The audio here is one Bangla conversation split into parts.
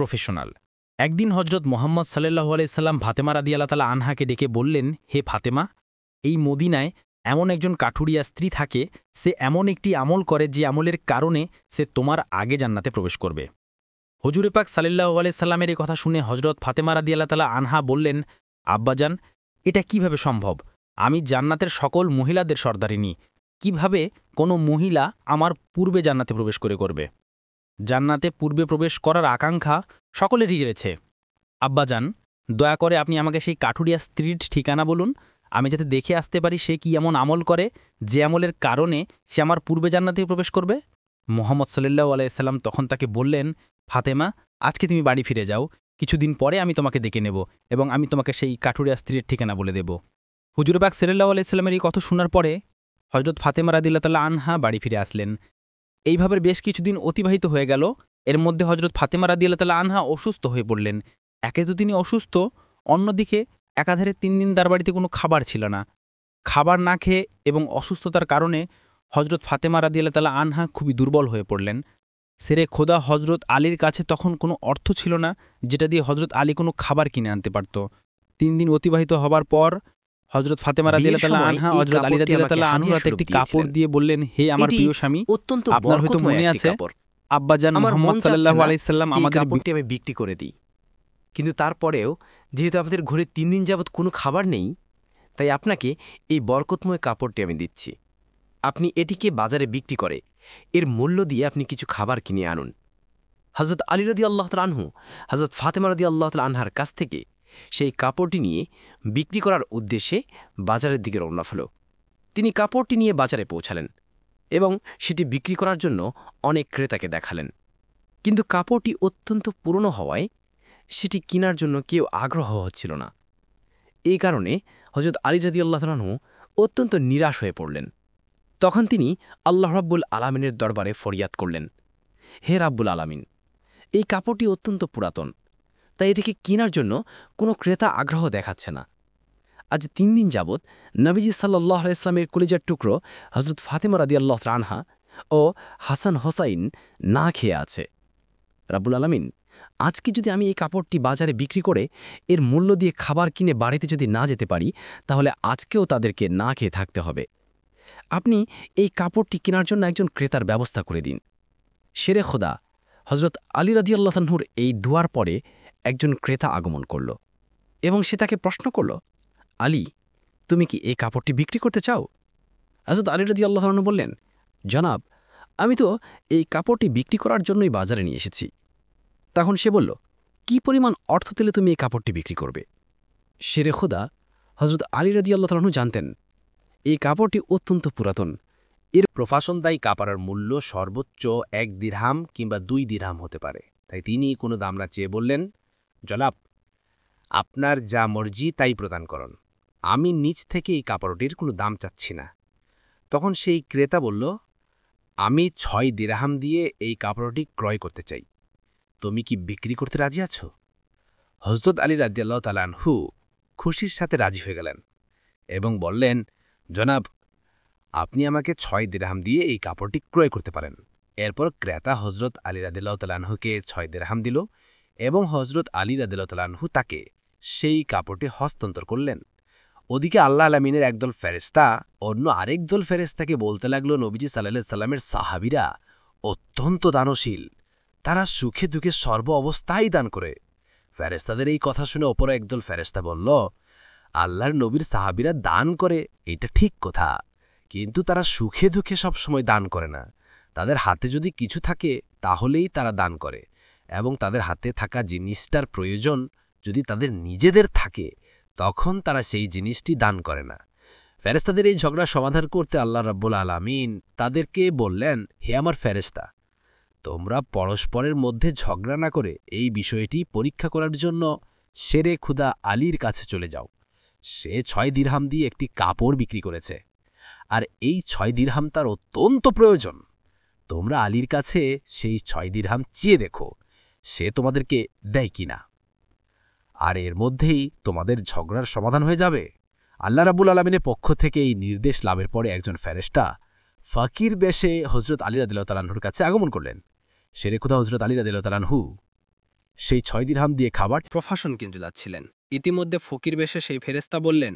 প্রফেশনাল। একদিন হজরত মোহাম্মদ সাল্লাল্লাহু আলাইহি সাল্লাম ফাতেমা রাদিয়াল্লাহু তাআলা আনহাকে ডেকে বললেন, হে ফাতেমা, এই মদিনায় এমন একজন কাঠুরিয়া স্ত্রী থাকে, সে এমন একটি আমল করে যে আমলের কারণে সে তোমার আগে জান্নাতে প্রবেশ করবে। হুজুরে পাক সাল্লাল্লাহু আলাইহি সাল্লামের এই কথা শুনে হজরত ফাতেমা রাদিয়াল্লাহু তাআলা আনহা বললেন, আব্বাজান, এটা কিভাবে সম্ভব? আমি জান্নাতের সকল মহিলাদের সর্দারিনী, কিভাবে কোনো মহিলা আমার পূর্বে জান্নাতে প্রবেশ করবে? জান্নাতে পূর্বে প্রবেশ করার আকাঙ্ক্ষা সকলেরই রয়েছে। আব্বাজান, দয়া করে আপনি আমাকে সেই কাঠুরিয়া স্ত্রীর ঠিকানা বলুন, আমি যাতে দেখে আসতে পারি সে কি এমন আমল করে যে আমলের কারণে সে আমার পূর্বে জান্নাতে প্রবেশ করবে। মুহাম্মদ সাল্লাল্লাহু আলাইহি সাল্লাম তখন তাকে বললেন, ফাতেমা, আজকে তুমি বাড়ি ফিরে যাও, কিছুদিন পরে আমি তোমাকে ডেকে নেব এবং আমি তোমাকে সেই কাঠুরিয়া স্ত্রীর ঠিকানা বলে দেব। হুজুর পাক সাল্লাল্লাহু আলাইহি সাল্লামের এই কথা শোনার পরে হযরত ফাতেমা রাদিয়াল্লাহু তাআলা আনহা বাড়ি ফিরে আসলেন। এইভাবে বেশ কিছুদিন অতিবাহিত হয়ে গেল। এর মধ্যে হজরত ফাতেমা রাদিয়াল্লাহু তাআলা আনহা অসুস্থ হয়ে পড়লেন। একে তো তিনি অসুস্থ, অন্যদিকে একাধারে 3 দিন তার বাড়িতে কোনো খাবার ছিল না। খাবার না খেয়ে এবং অসুস্থতার কারণে হজরত ফাতেমা রাদিয়াল্লাহু তাআলা আনহা খুবই দুর্বল হয়ে পড়লেন। সেরে খোদা হজরত আলীর কাছে তখন কোনো অর্থ ছিল না যেটা দিয়ে হজরত আলী কোনো খাবার কিনে আনতে পারত। 3 দিন অতিবাহিত হবার পর হজরত ফাতেমা রাদিয়াল্লাহু তাআলা আনহা হজরত আলী রাদিয়াল্লাহু তাআলা আনহুর হাতে একটি কাপড় দিয়ে বললেন, হে আমার প্রিয় স্বামী, আপনার হয়তো মনে আছে আব্বাজান মুহাম্মদ সাল্লাল্লাহু আলাইহি সাল্লাম আমাদের কাপড়টি আমি বিক্রি করে দিই, কিন্তু তারপরেও যেহেতু আমাদের ঘরে 3 দিন যাবৎ কোনো খাবার নেই, তাই আপনাকে এই বরকতময় কাপড়টি আমি দিচ্ছি। আপনি এটিকে বাজারে বিক্রি করে এর মূল্য দিয়ে আপনি কিছু খাবার কিনে আনুন। হযরত আলী রাদিয়াল্লাহু তাআলা আনহু হযরত ফাতেমা রাদিয়াল্লাহু তাআলা আনহার কাছ থেকে সেই কাপড়টি নিয়ে বিক্রি করার উদ্দেশ্যে বাজারের দিকে রওনা হল। তিনি কাপড়টি নিয়ে বাজারে পৌঁছালেন এবং সেটি বিক্রি করার জন্য অনেক ক্রেতাকে দেখালেন, কিন্তু কাপড়টি অত্যন্ত পুরনো হওয়ায় সেটি কেনার জন্য কেউ আগ্রহ হচ্ছিল না। এই কারণে হযরত আলী রাদিয়াল্লাহু তাআলা আনহু অত্যন্ত নিরাশ হয়ে পড়লেন। তখন তিনি আল্লাহ রাব্বুল আলামিনের দরবারে ফরিয়াদ করলেন, হে রাব্বুল আলামিন, এই কাপড়টি অত্যন্ত পুরাতন, তাই এটিকে কেনার জন্য কোনো ক্রেতা আগ্রহ দেখাচ্ছে না। আজ 3 দিন যাবৎ নবীজি সাল্লাল্লাহু আলাইহি ওয়াসাল্লামের কলিজার টুকরো হযরত ফাতেমা রাদিয়াল্লাহু তাআলা আনহা ও হাসান হোসাইন না খেয়ে আছে। রাব্বুল আলামিন, আজকে যদি আমি এই কাপড়টি বাজারে বিক্রি করে এর মূল্য দিয়ে খাবার কিনে বাড়িতে যদি না যেতে পারি, তাহলে আজকেও তাদেরকে না খেয়ে থাকতে হবে। আপনি এই কাপড়টি কেনার জন্য একজন ক্রেতার ব্যবস্থা করে দিন। শেরে খোদা হযরত আলী রাদিয়াল্লাহু আনহুর এই দুয়ার পরে একজন ক্রেতা আগমন করল এবং সে তাকে প্রশ্ন করল, আলী, তুমি কি এই কাপড়টি বিক্রি করতে চাও? হযরত আলী রাদিয়াল্লাহু আনহু বললেন, জনাব, আমি তো এই কাপড়টি বিক্রি করার জন্যই বাজারে নিয়ে এসেছি। তখন সে বলল, কি পরিমাণ অর্থ দিলে তুমি এই কাপড়টি বিক্রি করবে? শেরে খোদা হযরত আলী রাদিয়াল্লাহু আনহু জানতেন এই কাপড়টি অত্যন্ত পুরাতন। এর প্রফাশনদায়ী কাপড়ের মূল্য সর্বোচ্চ 1 দিরহাম কিংবা 2 দিরহাম হতে পারে। তাই তিনি কোনো দাম না চেয়ে বললেন, জনাব, আপনার যা মর্জি তাই প্রদান করুন, আমি নিজ থেকে এই কাপড়টির কোনো দাম চাচ্ছি না। তখন সেই ক্রেতা বলল, আমি 6 দিরহাম দিয়ে এই কাপড়টি ক্রয় করতে চাই, তুমি কি বিক্রি করতে রাজি আছো? হযরত আলী রাদিয়াল্লাহু তাআলা আনহু খুশির সাথে রাজি হয়ে গেলেন এবং বললেন, জনাব, আপনি আমাকে 6 দিরহাম দিয়ে এই কাপড়টি ক্রয় করতে পারেন। এরপর ক্রেতা হযরত আলী রাদিয়াল্লাহু তাআলা আনহুকে 6 দিরহাম দিল এবং হযরত আলী রাদিয়াল্লাহু তাআলা আনহু তাকে সেই কাপড়টি হস্তান্তর করলেন। ওদিকে আল্লাহ আলামিনের একদল ফেরেশতা অন্য আরেক দল ফেরেশতাকে বলতে লাগলো, নবীজি সাল্লাল্লাহু আলাইহি সাল্লামের সাহাবীরা অত্যন্ত দানশীল, তারা সুখে দুঃখে সর্ব অবস্থায় দান করে। ফেরেশতাদের এই কথা শুনে অপর একদল ফেরেশতা বলল, আল্লাহর নবীর সাহাবীরা দান করে এটা ঠিক কথা, কিন্তু তারা সুখে দুঃখে সবসময় দান করে না। তাদের হাতে যদি কিছু থাকে তাহলেই তারা দান করে, এবং তাদের হাতে থাকা জিনিসটার প্রয়োজন যদি তাদের নিজেদের থাকে তখন তারা সেই জিনিসটি দান করে না। ফেরেশতাদের এই ঝগড়া সমাধান করতে আল্লাহ রাব্বুল আলামিন তাদেরকে বললেন, হে আমার ফেরেশতা, তোমরা পরস্পরের মধ্যে ঝগড়া না করে এই বিষয়টি পরীক্ষা করার জন্য শেরে খুদা আলীর কাছে চলে যাও। সে 6 দিরহাম দিয়ে একটি কাপড় বিক্রি করেছে, আর এই 6 দিরহাম তার অত্যন্ত প্রয়োজন। তোমরা আলীর কাছে সেই 6 দিরহাম চেয়ে দেখো সে তোমাদেরকে দেয় কিনা, আর এর মধ্যেই তোমাদের ঝগড়ার সমাধান হয়ে যাবে। আল্লাহ রাব্বুল আলামিনের পক্ষ থেকে এই নির্দেশ লাভের পরে একজন ফেরেশতা ফকির বেশে হযরত আলী রাদিয়াল্লাহু তাআলা আনহুর কাছে আগমন করলেন। শেরে খুদা হযরত আলী রাদিয়াল্লাহু তাআলা আনহু সেই 6 দিরহাম দিয়ে খাবার প্রফাশন কিন্তু যাচ্ছিলেন। ইতিমধ্যে ফকির বেশে সেই ফেরেশতা বললেন,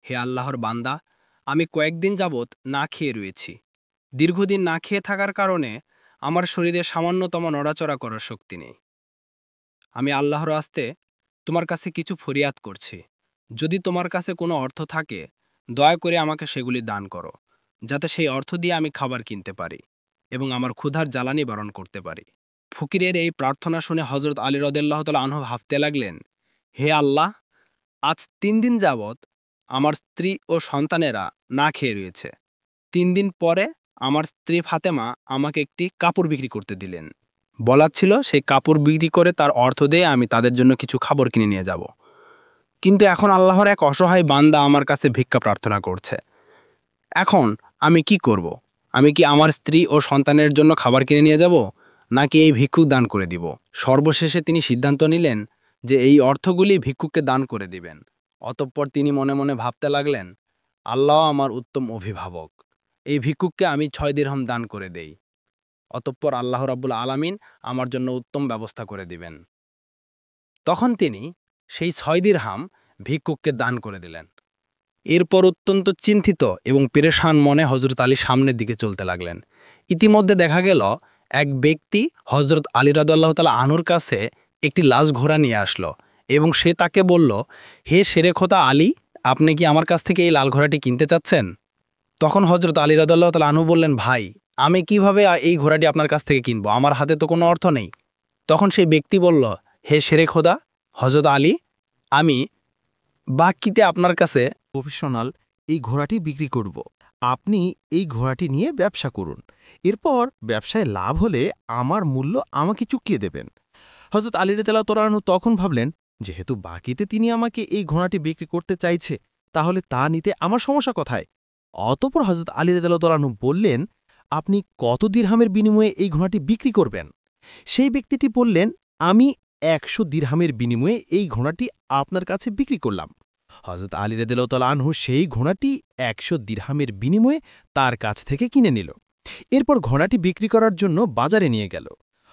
হে আল্লাহর বান্দা, আমি কয়েকদিন যাবৎ না খেয়ে রয়েছি। দীর্ঘদিন না খেয়ে থাকার কারণে আমার শরীরে সামান্যতম নড়াচড়া করার শক্তি নেই। আমি আল্লাহর আস্তে তোমার কাছে কিছু ফরিয়াদ করছি। যদি তোমার কাছে কোনো অর্থ থাকে, দয়া করে আমাকে সেগুলি দান করো, যাতে সেই অর্থ দিয়ে আমি খাবার কিনতে পারি এবং আমার ক্ষুধার জ্বালানি বারণ করতে পারি। ফকিরের এই প্রার্থনা শুনে হজরত আলী রাদিয়াল্লাহু তাআলা আনহু ভাবতে লাগলেন, হে আল্লাহ, আজ ৩ দিন যাবৎ আমার স্ত্রী ও সন্তানেরা না খেয়ে রয়েছে। ৩ দিন পরে আমার স্ত্রী ফাতেমা আমাকে একটি কাপড় বিক্রি করতে দিলেন। বলার ছিল সেই কাপড় বিক্রি করে তার অর্থ দিয়ে আমি তাদের জন্য কিছু খাবার কিনে নিয়ে যাব। কিন্তু এখন আল্লাহর এক অসহায় বান্দা আমার কাছে ভিক্ষা প্রার্থনা করছে। এখন আমি কি করব? আমি কি আমার স্ত্রী ও সন্তানের জন্য খাবার কিনে নিয়ে যাব, নাকি এই ভিক্ষুক দান করে দিব? সর্বশেষে তিনি সিদ্ধান্ত নিলেন যে এই অর্থগুলি ভিক্ষুককে দান করে দিবেন। অতঃপর তিনি মনে মনে ভাবতে লাগলেন, আল্লাহ আমার উত্তম অভিভাবক, এই ভিক্ষুককে আমি 6 দিরহাম দান করে দেই। অতঃপর আল্লাহ রাব্বুল আলামিন আমার জন্য উত্তম ব্যবস্থা করে দিবেন। তখন তিনি সেই 6 দিরহাম ভিক্ষুককে দান করে দিলেন। এরপর অত্যন্ত চিন্তিত এবং পেরেশান মনে হযরত আলী সামনের দিকে চলতে লাগলেন। ইতিমধ্যে দেখা গেল এক ব্যক্তি হযরত আলী রাদিয়াল্লাহু তাআলা আনহুর কাছে একটি লাশ ঘোড়া নিয়ে আসলো এবং সে তাকে বলল, হে শেরে খোদা আলী, আপনি কি আমার কাছ থেকে এই লাল ঘোড়াটি কিনতে চাচ্ছেন? তখন হযরত আলী রাদিয়াল্লাহু তাআলা আনহু বললেন, ভাই, আমি কিভাবে এই ঘোড়াটি আপনার কাছ থেকে কিনবো? আমার হাতে তো কোনো অর্থ নেই। তখন সেই ব্যক্তি বলল, হে শেরে খোদা হযরত আলী, আমি বাকিতে আপনার কাছে প্রফেশনাল এই ঘোড়াটি বিক্রি করব। আপনি এই ঘোড়াটি নিয়ে ব্যবসা করুন। এরপর ব্যবসায় লাভ হলে আমার মূল্য আমাকে চুকিয়ে দেবেন। হযরত আলী রাদিয়াল্লাহু তাআলা আনহু তখন ভাবলেন, যেহেতু বাকিতে তিনি আমাকে এই ঘোড়াটি বিক্রি করতে চাইছে, তাহলে তা নিতে আমার সমস্যা কোথায়? অতঃপর হযরত আলী রাদিয়াল্লাহু তাআলা আনহু বললেন, আপনি কত দিরহামের বিনিময়ে এই ঘোড়াটি বিক্রি করবেন? সেই ব্যক্তিটি বললেন, আমি ১০০ দিরহামের বিনিময়ে এই ঘোড়াটি আপনার কাছে বিক্রি করলাম। হযরত আলী রাদিয়াল্লাহু তাআলা আনহু সেই ঘোড়াটি ১০০ দিরহামের বিনিময়ে তার কাছ থেকে কিনে নিল। এরপর ঘোড়াটি বিক্রি করার জন্য বাজারে নিয়ে গেল।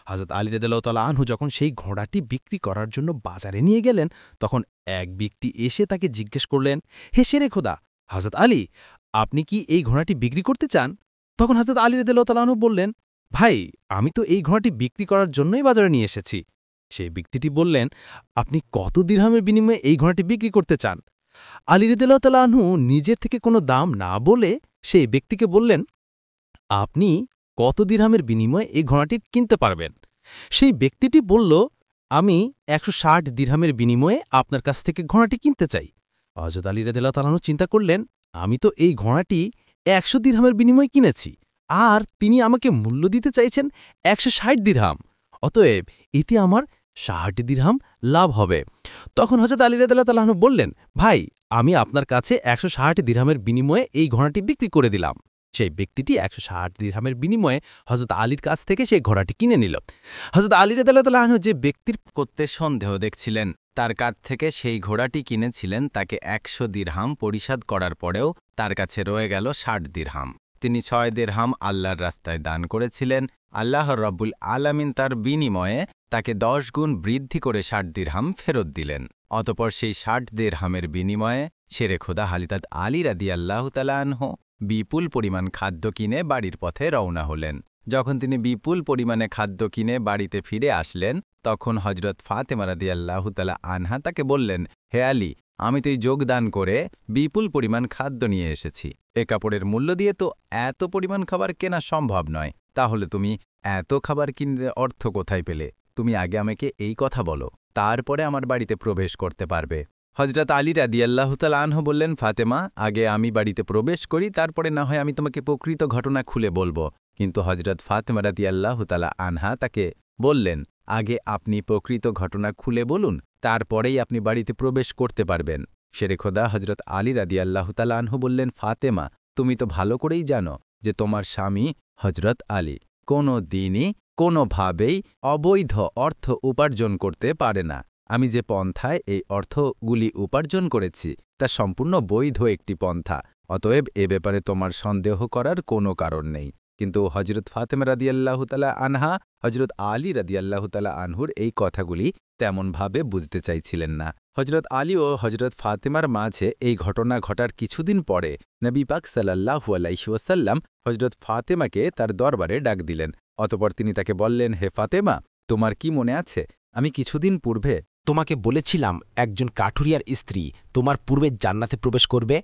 হযরত আলী রাদিয়াল্লাহু তাআলা আনহু যখন সেই ঘোড়াটি বিক্রি করার জন্য বাজারে নিয়ে গেলেন, তখন এক ব্যক্তি এসে তাকে জিজ্ঞেস করলেন, হে শেরে খোদা হযরত আলী, আপনি কি এই ঘোড়াটি বিক্রি করতে চান? তখন হযরত আলী রাদিয়াল্লাহু তাআলা আনহু বললেন, ভাই, আমি তো এই ঘোড়াটি বিক্রি করার জন্যই বাজারে নিয়ে এসেছি। সেই ব্যক্তিটি বললেন, আপনি কত দিরহামের বিনিময়ে এই ঘোড়াটি বিক্রি করতে চান? আলী রাদিয়াল্লাহু তাআলা আনহু নিজের থেকে কোনো দাম না বলে সেই ব্যক্তিকে বললেন, আপনি কত দিরহামের বিনিময়ে এই ঘোড়াটি কিনতে পারবেন? সেই ব্যক্তিটি বলল, আমি ১৬০ দিরহামের বিনিময়ে আপনার কাছ থেকে ঘোড়াটি কিনতে চাই। হযরত আলী রাদিয়াল্লাহু তাআলা আনহু চিন্তা করলেন, আমি তো এই ঘোড়াটি ১০০ দিরহামের বিনিময়ে কিনেছি, আর তিনি আমাকে মূল্য দিতে চাইছেন ১৬০ দিরহাম। অতএব এতে আমার ৬০ দিরহাম লাভ হবে। তখন হযরত আলী রাদিয়াল্লাহু তাআলা আনহু বললেন, ভাই, আমি আপনার কাছে ১৬০ দিরহামের বিনিময়ে এই ঘোড়াটি বিক্রি করে দিলাম। সেই ব্যক্তিটি ১৬০ দিরহামের বিনিময়ে হযরত আলীর কাছ থেকে সেই ঘোড়াটি কিনে নিল। হযরত আলী রাদিয়াল্লাহু তাআলা আনহু যে ব্যক্তির করতে সন্দেহ দেখছিলেন, তার কাছ থেকে সেই ঘোড়াটি কিনেছিলেন, তাকে ১০০ দিরহাম পরিশোধ করার পরেও তার কাছে রয়ে গেল ৬০ দিরহাম। তিনি ৬ দিরহাম আল্লাহর রাস্তায় দান করেছিলেন। আল্লাহ রাব্বুল আলামিন তার বিনিময়ে তাকে ১০ গুণ বৃদ্ধি করে ৬০ দিরহাম ফেরত দিলেন। অতঃপর সেই ৬০ দিরহামের বিনিময়ে শেরে খোদা হযরত আলী রাদিয়াল্লাহু তাআলা আনহু বিপুল পরিমাণ খাদ্য কিনে বাড়ির পথে রওনা হলেন। যখন তিনি বিপুল পরিমাণে খাদ্য কিনে বাড়িতে ফিরে আসলেন, তখন হযরত ফাতেমা রাদিয়াল্লাহু তাআলা আনহা তাকে বললেন, হে আলী, আমি তো যোগদান করে বিপুল পরিমাণ খাদ্য নিয়ে এসেছি। এ কাপড়ের মূল্য দিয়ে তো এত পরিমাণ খাবার কেনা সম্ভব নয়। তাহলে তুমি এত খাবার কিনলে অর্থ কোথায় পেলে? তুমি আগে আমাকে এই কথা বলো, তারপরে আমার বাড়িতে প্রবেশ করতে পারবে। হযরত আলী রাদিয়াল্লাহু তাআলা আনহু বললেন, ফাতেমা, আগে আমি বাড়িতে প্রবেশ করি, তারপরে না হয় আমি তোমাকে প্রকৃত ঘটনা খুলে বলবো। কিন্তু হযরত ফাতেমা রাদিয়াল্লাহু তাআলা আনহা তাকে বললেন, আগে আপনি প্রকৃত ঘটনা খুলে বলুন, তারপরেই আপনি বাড়িতে প্রবেশ করতে পারবেন। শেরে খোদা হযরত আলী রাদিয়াল্লাহু তাআলা আনহু বললেন, ফাতেমা, তুমি তো ভালো করেই জানো যে তোমার স্বামী হযরত আলী কোনো দিনই কোনোভাবেই অবৈধ অর্থ উপার্জন করতে পারে না। আমি যে পন্থায় এই অর্থগুলি উপার্জন করেছি তা সম্পূর্ণ বৈধ একটি পন্থা। অতএব এ ব্যাপারে তোমার সন্দেহ করার কোনো কারণ নেই। কিন্তু হজরত ফাতেমা রাদিয়াল্লাহু তাআলা আনহা হজরত আলী রাদিয়াল্লাহু তাআলা আনহুর এই কথাগুলি তেমনভাবে বুঝতে চাইছিলেন না। হজরত আলী ও হজরত ফাতেমার মাঝে এই ঘটনা ঘটার কিছুদিন পরে নবী পাক সাল্লাল্লাহু আলাইহি ওয়াসাল্লাম হজরত ফাতেমাকে তার দরবারে ডাক দিলেন। অতঃপর তিনি তাকে বললেন, হে ফাতেমা, তোমার কি মনে আছে আমি কিছুদিন পূর্বে তোমাকে বলেছিলাম একজন কাঠুরিয়ার স্ত্রী তোমার পূর্বে জান্নাতে প্রবেশ করবে?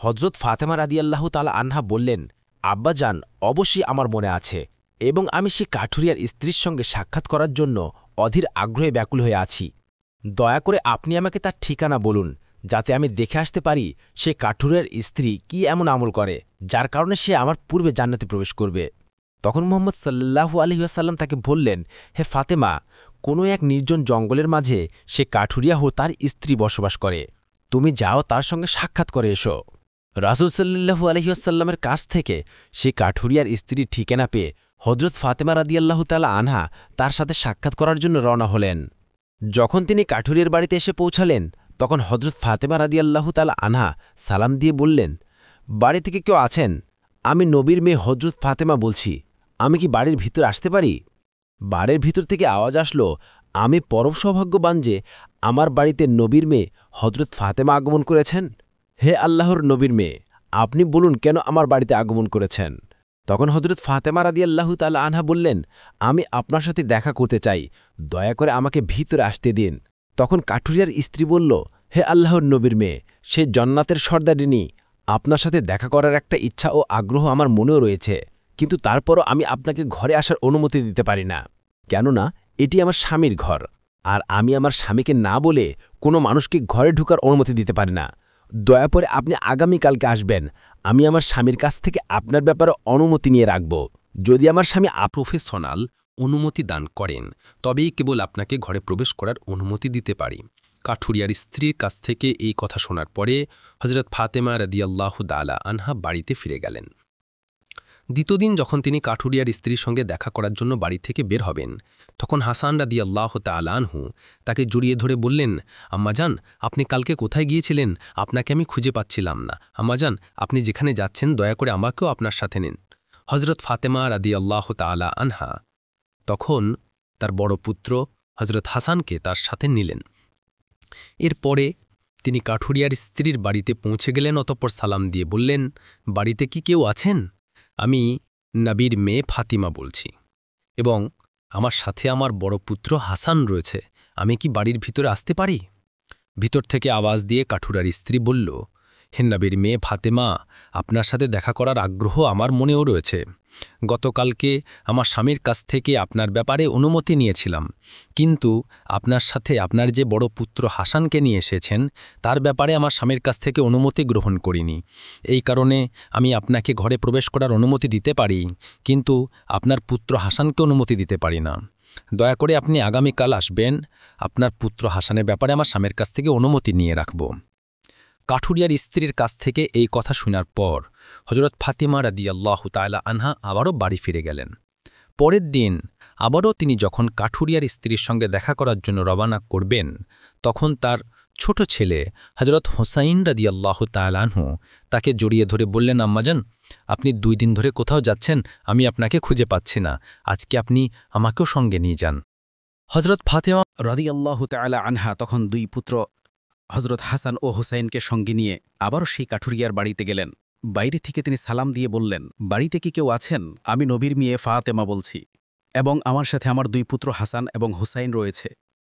হজরত ফাতেমা রাদিয়াল্লাহু তাআলা আনহা বললেন, আব্বাজান, অবশ্যই আমার মনে আছে এবং আমি সে কাঠুরিয়ার স্ত্রীর সঙ্গে সাক্ষাৎ করার জন্য অধীর আগ্রহে ব্যাকুল হয়ে আছি। দয়া করে আপনি আমাকে তার ঠিকানা বলুন, যাতে আমি দেখে আসতে পারি সে কাঠুরিয়ার স্ত্রী কি এমন আমল করে যার কারণে সে আমার পূর্বে জান্নাতে প্রবেশ করবে। তখন মুহাম্মদ সাল্লাল্লাহু আলাইহি ওয়াসাল্লাম তাকে বললেন, হে ফাতেমা, কোনো এক নির্জন জঙ্গলের মাঝে সে কাঠুরিয়া ও তার স্ত্রী বসবাস করে। তুমি যাও তার সঙ্গে সাক্ষাৎ করে এসো। রাসূল সাল্লাল্লাহু আলাইহি ওয়াসাল্লামের কাছ থেকে সে কাঠুরিয়ার স্ত্রীর ঠিকানা পেয়ে হযরত ফাতেমা রাদিয়াল্লাহু তাআলা আনহা তার সাথে সাক্ষাৎ করার জন্য রওনা হলেন। যখন তিনি কাঠুরিয়ার বাড়িতে এসে পৌঁছালেন, তখন হযরত ফাতেমা রাদিয়াল্লাহু তাআলা আনহা সালাম দিয়ে বললেন, বাড়ি থেকে কেউ আছেন? আমি নবীর মেয়ে হযরত ফাতেমা বলছি। আমি কি বাড়ির ভিতর আসতে পারি? বাড়ির ভিতর থেকে আওয়াজ আসলো, আমি পরম সৌভাগ্যবান যে আমার বাড়িতে নবীর মেয়ে হযরত ফাতেমা আগমন করেছেন। হে আল্লাহর নবীর মেয়ে, আপনি বলুন কেন আমার বাড়িতে আগমন করেছেন? তখন হযরত ফাতেমা রাদিয়াল্লাহু তাআলা আনহা বললেন, আমি আপনার সাথে দেখা করতে চাই, দয়া করে আমাকে ভিতরে আসতে দিন। তখন কাঠুরিয়ার স্ত্রী বলল, হে আল্লাহর নবীর মেয়ে, সে জান্নাতের সর্দারিনী, আপনার সাথে দেখা করার একটা ইচ্ছা ও আগ্রহ আমার মনেও রয়েছে, কিন্তু তারপরও আমি আপনাকে ঘরে আসার অনুমতি দিতে পারি না, কেননা এটি আমার স্বামীর ঘর, আর আমি আমার স্বামীকে না বলে কোনো মানুষকে ঘরে ঢোকার অনুমতি দিতে পারি না। দয়া করে আপনি আগামীকালকে আসবেন, আমি আমার স্বামীর কাছ থেকে আপনার ব্যাপারে অনুমতি নিয়ে রাখব। যদি আমার স্বামী প্রফেশনাল অনুমতি দান করেন, তবেই কেবল আপনাকে ঘরে প্রবেশ করার অনুমতি দিতে পারি। কাঠুরিয়ার স্ত্রীর কাছ থেকে এই কথা শোনার পরে হযরত ফাতেমা রাদিয়াল্লাহু তাআলা আনহা বাড়িতে ফিরে গেলেন। দ্বিতীয় দিন যখন তিনি কাঠুরিয়ার স্ত্রীর সঙ্গে দেখা করার জন্য বাড়ি থেকে বের হবেন, তখন হাসান রাদিয়াল্লাহু তাআলা আনহু তাকে জড়িয়ে ধরে বললেন, আম্মাজান, আপনি কালকে কোথায় গিয়েছিলেন? আপনাকে আমি খুঁজে পাচ্ছিলাম না। আম্মাজান, আপনি যেখানে যাচ্ছেন দয়া করে আমাকেও আপনার সাথে নিন। হযরত ফাতেমা রাদিয়াল্লাহু তাআলা আনহা তখন তার বড় পুত্র হযরত হাসানকে তার সাথে নিলেন। এরপরে তিনি কাঠুরিয়ার স্ত্রীর বাড়িতে পৌঁছে গেলেন। অতঃপর সালাম দিয়ে বললেন, বাড়িতে কি কেউ আছেন? আমি নবীর মেয়ে ফাতিমা বলছি এবং আমার সাথে আমার বড় পুত্র হাসান রয়েছে। আমি কি বাড়ির ভিতরে আসতে পারি? ভিতর থেকে আওয়াজ দিয়ে কাঠুরার স্ত্রী বলল, হে নবীর মেয়ে ফাতেমা, আপনার সাথে দেখা করার আগ্রহ আমার মনেও রয়েছে। গতকালকে আমার স্বামীর কাছ থেকে আপনার ব্যাপারে অনুমতি নিয়েছিলাম, কিন্তু আপনার সাথে আপনার যে বড় পুত্র হাসানকে নিয়ে এসেছেন তার ব্যাপারে আমার স্বামীর কাছ থেকে অনুমতি গ্রহণ করিনি। এই কারণে আমি আপনাকে ঘরে প্রবেশ করার অনুমতি দিতে পারি, কিন্তু আপনার পুত্র হাসানকে অনুমতি দিতে পারি না। দয়া করে আপনি আগামীকাল আসবেন, আপনার পুত্র হাসানের ব্যাপারে আমার স্বামীর কাছ থেকে অনুমতি নিয়ে রাখব। কাঠুরিয়ার স্ত্রীর কাছ থেকে এই কথা শোনার পর হযরত ফাতিমা রাদিয়াল্লাহু তাআলা আনহা আবারও বাড়ি ফিরে গেলেন। পরের দিন আবারও তিনি যখন কাঠুরিয়ার স্ত্রীর সঙ্গে দেখা করার জন্য রওনা করবেন, তখন তার ছোট ছেলে হযরত হোসাইন রাদিয়াল্লাহু তাআলা আনহু তাকে জড়িয়ে ধরে বললেন, আম্মাজান, আপনি 2 দিন ধরে কোথাও যাচ্ছেন, আমি আপনাকে খুঁজে পাচ্ছি না, আজকে আপনি আমাকেও সঙ্গে নিয়ে যান। হযরত ফাতেমা রাদিয়াল্লাহু তাআলা আনহা তখন 2 পুত্র হযরত হাসান ও হুসাইনকে সঙ্গে নিয়ে আবারও সেই কাঠুরিয়ার বাড়িতে গেলেন। বাইরে থেকে তিনি সালাম দিয়ে বললেন, বাড়িতে কি কেউ আছেন? আমি নবীর মেয়ে ফাতেমা বলছি এবং আমার সাথে আমার 2 পুত্র হাসান এবং হুসাইন রয়েছে।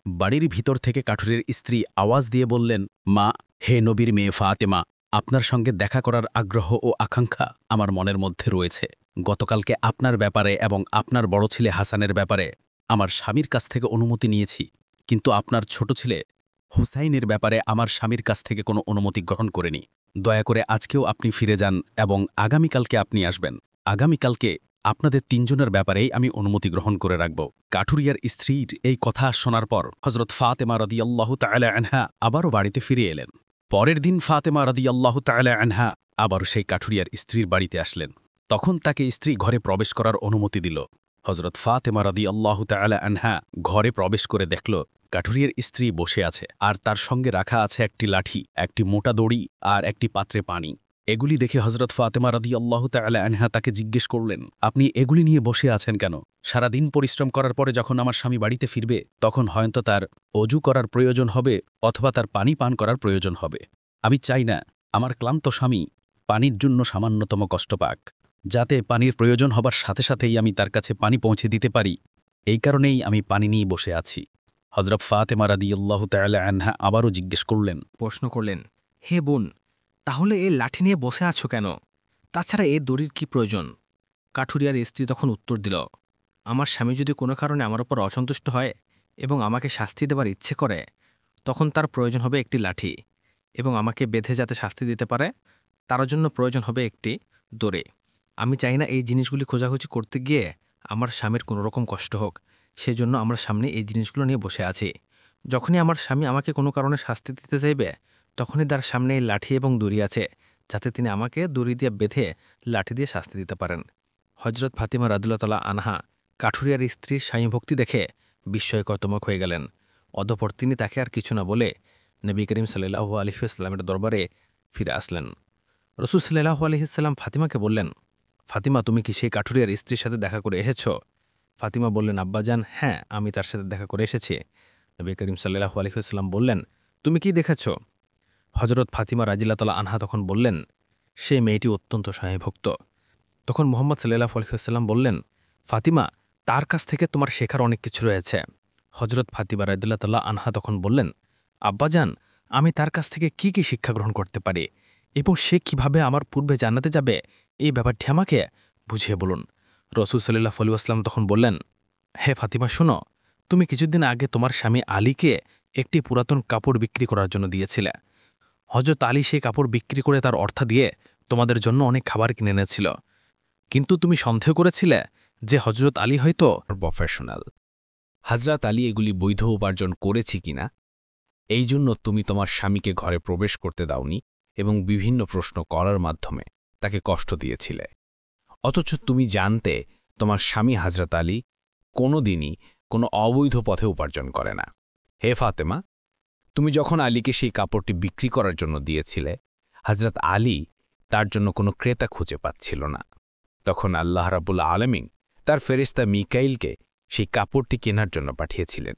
বাড়ির ভিতর থেকে কাঠুরিয়ার স্ত্রী আওয়াজ দিয়ে বললেন, মা, হে নবীর মেয়ে ফাতেমা, আপনার সঙ্গে দেখা করার আগ্রহ ও আকাঙ্ক্ষা আমার মনের মধ্যে রয়েছে। গতকালকে আপনার ব্যাপারে এবং আপনার বড় ছেলে হাসানের ব্যাপারে আমার স্বামীর কাছ থেকে অনুমতি নিয়েছি, কিন্তু আপনার ছোট ছেলে হুসাইনের ব্যাপারে আমার স্বামীর কাছ থেকে কোনো অনুমতি গ্রহণ করেনি। দয়া করে আজকেও আপনি ফিরে যান এবং আগামীকালকে আপনি আসবেন। আগামীকালকে আপনাদের 3 জনের ব্যাপারেই আমি অনুমতি গ্রহণ করে রাখব। কাঠুরিয়ার স্ত্রীর এই কথা শোনার পর হযরত ফাতেমা রাদিয়াল্লাহু তাআলা আনহা আবারও বাড়িতে ফিরে এলেন। পরের দিন ফাতেমা রাদিয়াল্লাহু তাআলা আনহা আবারও সেই কাঠুরিয়ার স্ত্রীর বাড়িতে আসলেন। তখন তাকে স্ত্রী ঘরে প্রবেশ করার অনুমতি দিল। হযরত ফাতেমা রাদিয়াল্লাহু তাআলা আনহা ঘরে প্রবেশ করে দেখল কাঠুরিয়ার স্ত্রী বসে আছে, আর তার সঙ্গে রাখা আছে একটি লাঠি, একটি মোটা দড়ি আর একটি পাত্রে পানি। এগুলি দেখে হজরত ফাতেমা রাদিয়াল্লাহু তাআলা আনহা তাকে জিজ্ঞেস করলেন, আপনি এগুলি নিয়ে বসে আছেন কেন? সারাদিন পরিশ্রম করার পরে যখন আমার স্বামী বাড়িতে ফিরবে তখন হয়তো তার অজু করার প্রয়োজন হবে অথবা তার পানি পান করার প্রয়োজন হবে। আমি চাই না আমার ক্লান্ত স্বামী পানির জন্য সামান্যতম কষ্ট পাক, যাতে পানির প্রয়োজন হবার সাথে সাথেই আমি তার কাছে পানি পৌঁছে দিতে পারি। এই কারণেই আমি পানি নিয়ে বসে আছি। হজরত ফাতেমা রাদিয়াল্লাহু তাআলা আনহা আবারও জিজ্ঞেস করলেন, প্রশ্ন করলেন, হে বোন, তাহলে এই লাঠি নিয়ে বসে আছো কেন? তাছাড়া এই দড়ির কি প্রয়োজন? কাঠুরিয়ার স্ত্রী তখন উত্তর দিল, আমার স্বামী যদি কোনো কারণে আমার ওপর অসন্তুষ্ট হয় এবং আমাকে শাস্তি দেবার ইচ্ছে করে, তখন তার প্রয়োজন হবে একটি লাঠি, এবং আমাকে বেঁধে যাতে শাস্তি দিতে পারে তার জন্য প্রয়োজন হবে একটি দড়ি। আমি চাই না এই জিনিসগুলি খোঁজাখুঁজি করতে গিয়ে আমার স্বামীর কোনো রকম কষ্ট হোক, সেজন্য আমরা সামনে এই জিনিসগুলো নিয়ে বসে আছি। যখনই আমার স্বামী আমাকে কোনো কারণে শাস্তি দিতে চাইবে, তখনই তার সামনে এই লাঠি এবং দড়ি আছে, যাতে তিনি আমাকে দড়ি দিয়ে বেঁধে লাঠি দিয়ে শাস্তি দিতে পারেন। হজরত ফাতিমা রাদিয়াল্লাহু তাআলা আনহা কাঠুরিয়ার স্ত্রীর স্বামীভক্তি দেখে বিস্ময়কর্তমক হয়ে গেলেন। অতঃপর তিনি তাকে আর কিছু না বলে নবী করিম সাল্লাল্লাহু আলাইহি ওয়াসাল্লামের দরবারে ফিরে আসলেন। রাসূল সাল্লাল্লাহু আলাইহি ওয়াসাল্লাম ফাতিমাকে বললেন, ফাতিমা, তুমি কি সেই কাঠুরিয়ার স্ত্রীর সাথে দেখা করে এসেছ? ফাতিমা বললেন, আব্বাজান, হ্যাঁ, আমি তার সাথে দেখা করে এসেছি। নবী করিম সাল্লাল্লাহু আলাইহি ওয়াসাল্লাম বললেন, তুমি কি দেখেছ? হজরত ফাতিমা রাদিয়াল্লাহু তাআলা আনহা তখন বললেন, সেই মেয়েটি অত্যন্ত স্বামীভক্ত। তখন মুহাম্মদ সাল্লাল্লাহু আলাইহি ওয়াসাল্লাম বললেন, ফাতিমা, তার কাছ থেকে তোমার শেখার অনেক কিছু রয়েছে। হজরত ফাতিমা রাদিয়াল্লাহু তাআলা আনহা তখন বললেন, আব্বাজান, আমি তার কাছ থেকে কি কি শিক্ষা গ্রহণ করতে পারি এবং সে কিভাবে আমার পূর্বে জান্নাতে যাবে, এই ব্যাপারটি আমাকে বুঝিয়ে বলুন। রাসূল সাল্লাল্লাহু আলাইহি ওয়াসাল্লাম তখন বললেন, হে ফাতিমা, শোনো, তুমি কিছুদিন আগে তোমার স্বামী আলীকে একটি পুরাতন কাপড় বিক্রি করার জন্য দিয়েছিলে। হযরত আলী সেই কাপড় বিক্রি করে তার অর্থ দিয়ে তোমাদের জন্য অনেক খাবার কিনে এনেছিল, কিন্তু তুমি সন্দেহ করেছিলে যে হযরত আলী হয়তো প্রফেশনাল। হযরত আলী এগুলি বৈধ উপার্জন করেছি কিনা, এই জন্য তুমি তোমার স্বামীকে ঘরে প্রবেশ করতে দাওনি এবং বিভিন্ন প্রশ্ন করার মাধ্যমে তাকে কষ্ট দিয়েছিলে। অথচ তুমি জানতে তোমার স্বামী হযরত আলী কোনোদিনই কোনো অবৈধ পথে উপার্জন করে না। হে ফাতেমা, তুমি যখন আলীকে সেই কাপড়টি বিক্রি করার জন্য দিয়েছিলে, হযরত আলী তার জন্য কোনো ক্রেতা খুঁজে পাচ্ছিল না। তখন আল্লাহ রাব্বুল আলামিন তার ফেরেশতা মিকাইলকে সেই কাপড়টি কেনার জন্য পাঠিয়েছিলেন।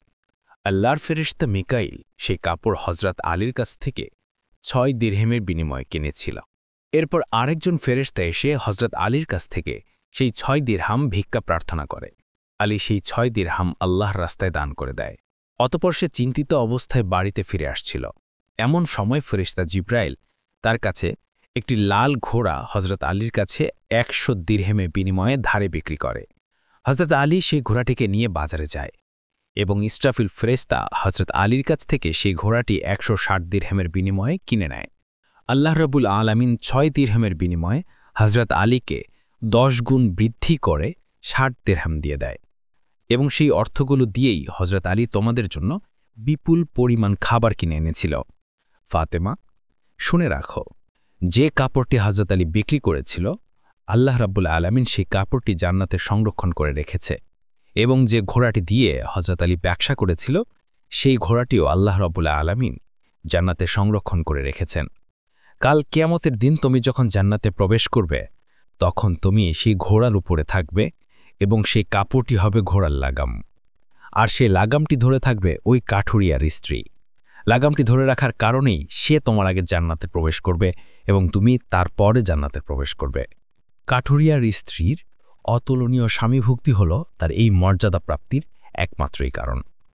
আল্লাহর ফেরেশতা মিকাইল সেই কাপড় হযরত আলীর কাছ থেকে 6 দিরহেমের বিনিময়ে কিনেছিল। এরপর আরেকজন ফেরেশতা এসে হযরত আলীর কাছ থেকে সেই 6 দিরহাম ভিক্ষা প্রার্থনা করে। আলী সেই 6 দিরহাম আল্লাহর রাস্তায় দান করে দেয়। অতঃপর সে চিন্তিত অবস্থায় বাড়িতে ফিরে আসছিল। এমন সময় ফেরেশতা জিব্রাইল তার কাছে একটি লাল ঘোড়া হযরত আলীর কাছে 100 দিরহেমে বিনিময়ে ধারে বিক্রি করে। হযরত আলী সেই ঘোড়াটিকে নিয়ে বাজারে যায় এবং ইসরাফিল ফেরেশতা হযরত আলীর কাছ থেকে সেই ঘোড়াটি 160 দিরহেমের বিনিময়ে কিনে নেয়। আল্লাহ রাব্বুল আলামিন 6 দিরহেমের বিনিময়ে হযরত আলীকে 10 গুণ বৃদ্ধি করে 60 দিরহাম দিয়ে দেয় এবং সেই অর্থগুলো দিয়েই হযরত আলী তোমাদের জন্য বিপুল পরিমাণ খাবার কিনে এনেছিল। ফাতেমা, শুনে রাখো, যে কাপড়টি হযরত আলী বিক্রি করেছিল, আল্লাহ রাব্বুল আলামিন সেই কাপড়টি জান্নাতে সংরক্ষণ করে রেখেছে, এবং যে ঘোড়াটি দিয়ে হযরত আলী ব্যবসা করেছিল, সেই ঘোড়াটিও আল্লাহ রাব্বুল আলামিন জান্নাতে সংরক্ষণ করে রেখেছেন। কাল কিয়ামতের দিন তুমি যখন জান্নাতে প্রবেশ করবে, তখন তুমি সেই ঘোড়ার উপরে থাকবে এবং সেই কাপড়টি হবে ঘোড়ার লাগাম, আর সেই লাগামটি ধরে থাকবে ওই কাঠুরিয়ার স্ত্রী। লাগামটি ধরে রাখার কারণেই সে তোমার আগে জান্নাতে প্রবেশ করবে এবং তুমি তারপরে জান্নাতে প্রবেশ করবে। কাঠুরিয়ার স্ত্রীর অতুলনীয় স্বামীভক্তি হল তার এই মর্যাদা প্রাপ্তির একমাত্রই কারণ।